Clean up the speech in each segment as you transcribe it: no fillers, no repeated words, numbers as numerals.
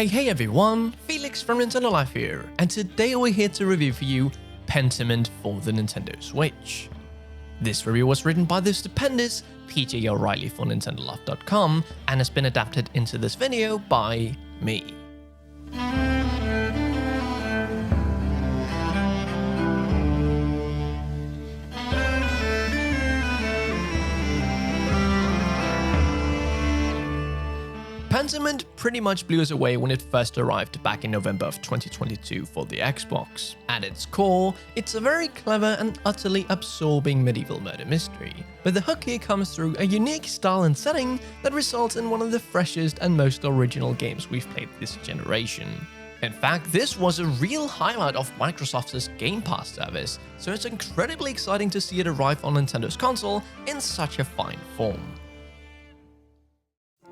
Hey everyone, Felix from Nintendo Life here, and today we're here to review for you Pentiment for the Nintendo Switch. This review was written by the stupendous PJ O'Reilly for NintendoLife.com and has been adapted into this video by me. Pentiment pretty much blew us away when it first arrived back in November of 2022 for the Xbox. At its core, it's a very clever and utterly absorbing medieval murder mystery, but the hook here comes through a unique style and setting that results in one of the freshest and most original games we've played this generation. In fact, this was a real highlight of Microsoft's Game Pass service, so it's incredibly exciting to see it arrive on Nintendo's console in such a fine form.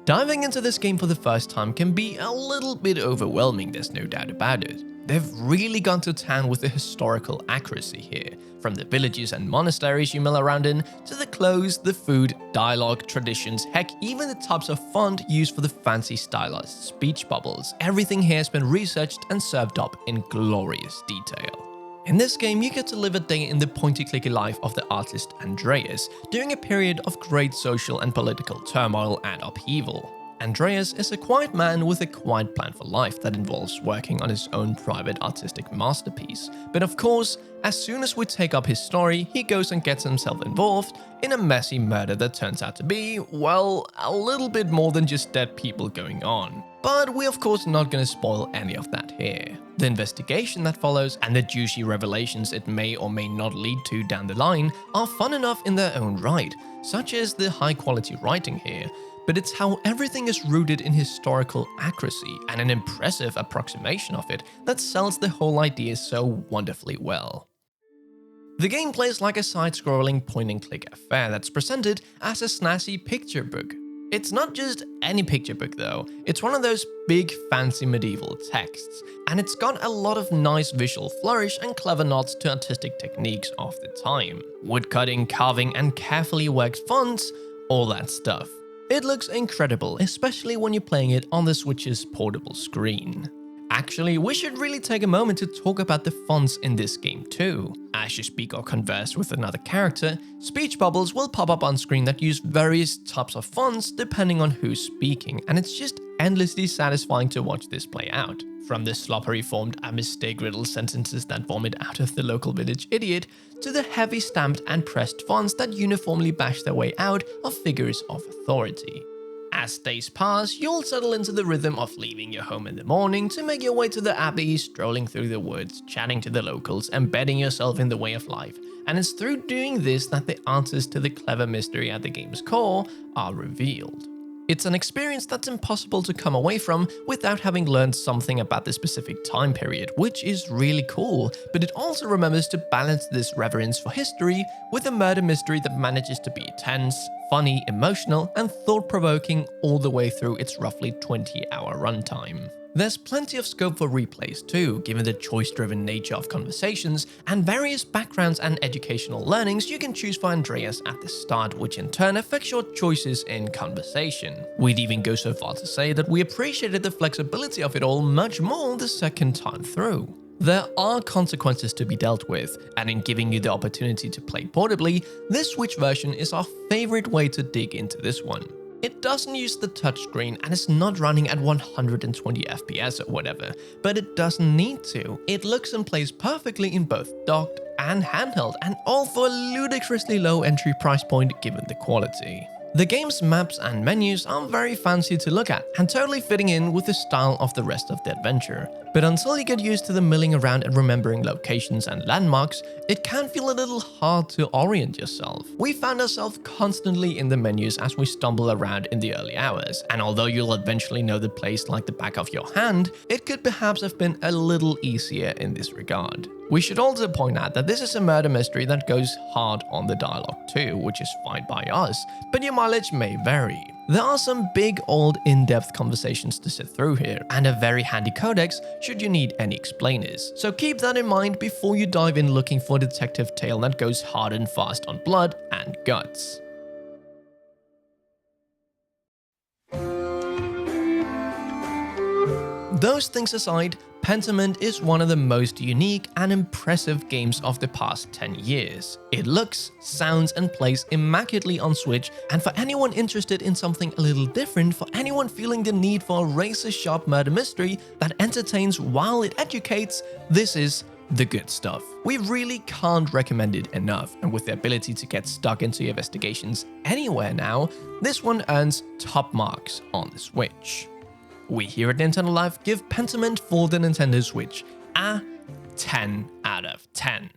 Diving into this game for the first time can be a little bit overwhelming, there's no doubt about it. They've really gone to town with the historical accuracy here, from the villages and monasteries you mill around in, to the clothes, the food, dialogue, traditions, heck, even the types of font used for the fancy stylized speech bubbles. Everything here has been researched and served up in glorious detail. In this game, you get to live a day in the pointy-clicky life of the artist Andreas during a period of great social and political turmoil and upheaval. Andreas is a quiet man with a quiet plan for life that involves working on his own private artistic masterpiece. But of course, as soon as we take up his story, he goes and gets himself involved in a messy murder that turns out to be, well, a little bit more than just dead people going on. But we're of course not going to spoil any of that here. The investigation that follows and the juicy revelations it may or may not lead to down the line are fun enough in their own right, such as the high quality writing here, but it's how everything is rooted in historical accuracy and an impressive approximation of it that sells the whole idea so wonderfully well. The game plays like a side-scrolling point-and-click affair that's presented as a snazzy picture book. It's not just any picture book though, it's one of those big fancy medieval texts, and it's got a lot of nice visual flourish and clever nods to artistic techniques of the time. Woodcutting, carving, and carefully worked fonts, all that stuff. It looks incredible, especially when you're playing it on the Switch's portable screen. Actually, we should really take a moment to talk about the fonts in this game too. As you speak or converse with another character, speech bubbles will pop up on screen that use various types of fonts depending on who's speaking, and it's just endlessly satisfying to watch this play out. From the sloppily formed and mistake-riddled sentences that vomit out of the local village idiot, to the heavy stamped and pressed fonts that uniformly bash their way out of figures of authority. As days pass, you'll settle into the rhythm of leaving your home in the morning to make your way to the abbey, strolling through the woods, chatting to the locals, embedding yourself in the way of life. And it's through doing this that the answers to the clever mystery at the game's core are revealed. It's an experience that's impossible to come away from without having learned something about the specific time period, which is really cool, but it also remembers to balance this reverence for history with a murder mystery that manages to be tense, funny, emotional, and thought-provoking all the way through its roughly 20-hour runtime. There's plenty of scope for replays too, given the choice-driven nature of conversations and various backgrounds and educational learnings you can choose for Andreas at the start, which in turn affects your choices in conversation. We'd even go so far to say that we appreciated the flexibility of it all much more the second time through. There are consequences to be dealt with, and in giving you the opportunity to play portably, this Switch version is our favorite way to dig into this one. It doesn't use the touchscreen and is not running at 120 FPS or whatever, but it doesn't need to. It looks and plays perfectly in both docked and handheld, and all for a ludicrously low entry price point given the quality. The game's maps and menus are very fancy to look at and totally fitting in with the style of the rest of the adventure. But until you get used to the milling around and remembering locations and landmarks, it can feel a little hard to orient yourself. We found ourselves constantly in the menus as we stumble around in the early hours, and although you'll eventually know the place like the back of your hand, it could perhaps have been a little easier in this regard. We should also point out that this is a murder mystery that goes hard on the dialogue too, which is fine by us, but your mileage may vary. There are some big old in-depth conversations to sit through here, and a very handy codex should you need any explainers. So keep that in mind before you dive in looking for a detective tale that goes hard and fast on blood and guts. Those things aside, Pentiment is one of the most unique and impressive games of the past 10 years. It looks, sounds and plays immaculately on Switch, and for anyone interested in something a little different, for anyone feeling the need for a razor-sharp murder mystery that entertains while it educates, this is the good stuff. We really can't recommend it enough, and with the ability to get stuck into investigations anywhere now, this one earns top marks on the Switch. We here at Nintendo Life give Pentiment for the Nintendo Switch a 10 out of 10.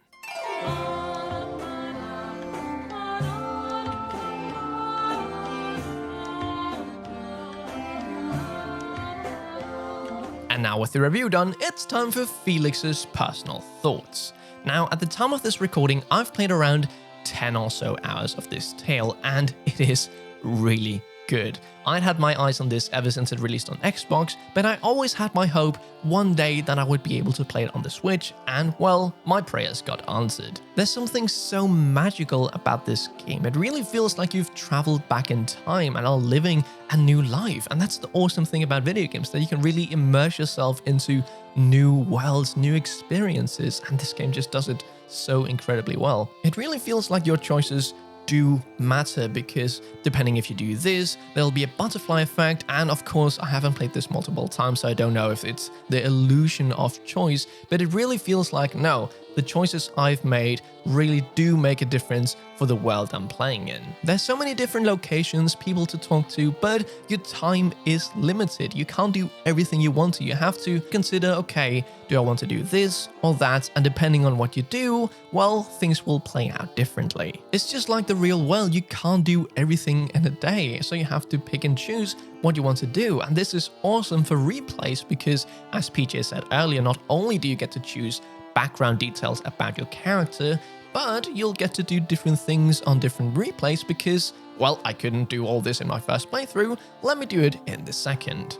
And now with the review done, it's time for Felix's personal thoughts. Now, at the time of this recording, I've played around 10 or so hours of this tale, and it is really good. I'd had my eyes on this ever since it released on Xbox, but I always had my hope one day that I would be able to play it on the Switch, and well, my prayers got answered. There's something so magical about this game. It really feels like you've traveled back in time and are living a new life, and that's the awesome thing about video games, that you can really immerse yourself into new worlds, new experiences, and this game just does it so incredibly well. It really feels like your choices do matter, because depending if you do this, there'll be a butterfly effect, and of course I haven't played this multiple times, so I don't know if it's the illusion of choice, but it really feels like, no, the choices I've made really do make a difference for the world I'm playing in. There's so many different locations, people to talk to, but your time is limited. You can't do everything you want to. You have to consider, okay, do I want to do this or that? And depending on what you do, well, things will play out differently. It's just like the real world. You can't do everything in a day, so you have to pick and choose what you want to do. And this is awesome for replays because, as PJ said earlier, not only do you get to choose background details about your character, but you'll get to do different things on different replays because, well, I couldn't do all this in my first playthrough, let me do it in the second.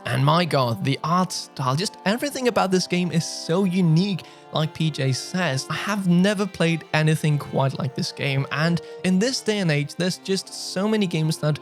And my god, the art style, just everything about this game is so unique. Like PJ says, I have never played anything quite like this game, and in this day and age, there's just so many games that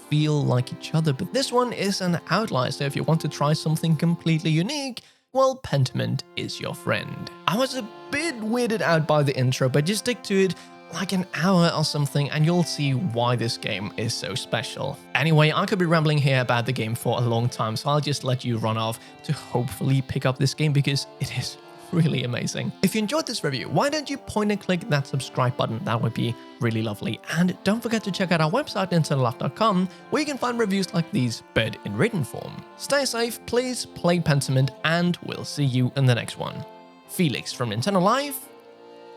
feel like each other, but this one is an outlier, so if you want to try something completely unique, well, Pentiment is your friend. I was a bit weirded out by the intro, but just stick to it like an hour or something and you'll see why this game is so special. Anyway, I could be rambling here about the game for a long time, so I'll just let you run off to hopefully pick up this game because it is really amazing. If you enjoyed this review, why don't you point and click that subscribe button? That would be really lovely. And don't forget to check out our website, nintendolife.com, where you can find reviews like these, but in written form. Stay safe, please play Pentiment, and we'll see you in the next one. Felix from Nintendo Life,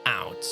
out.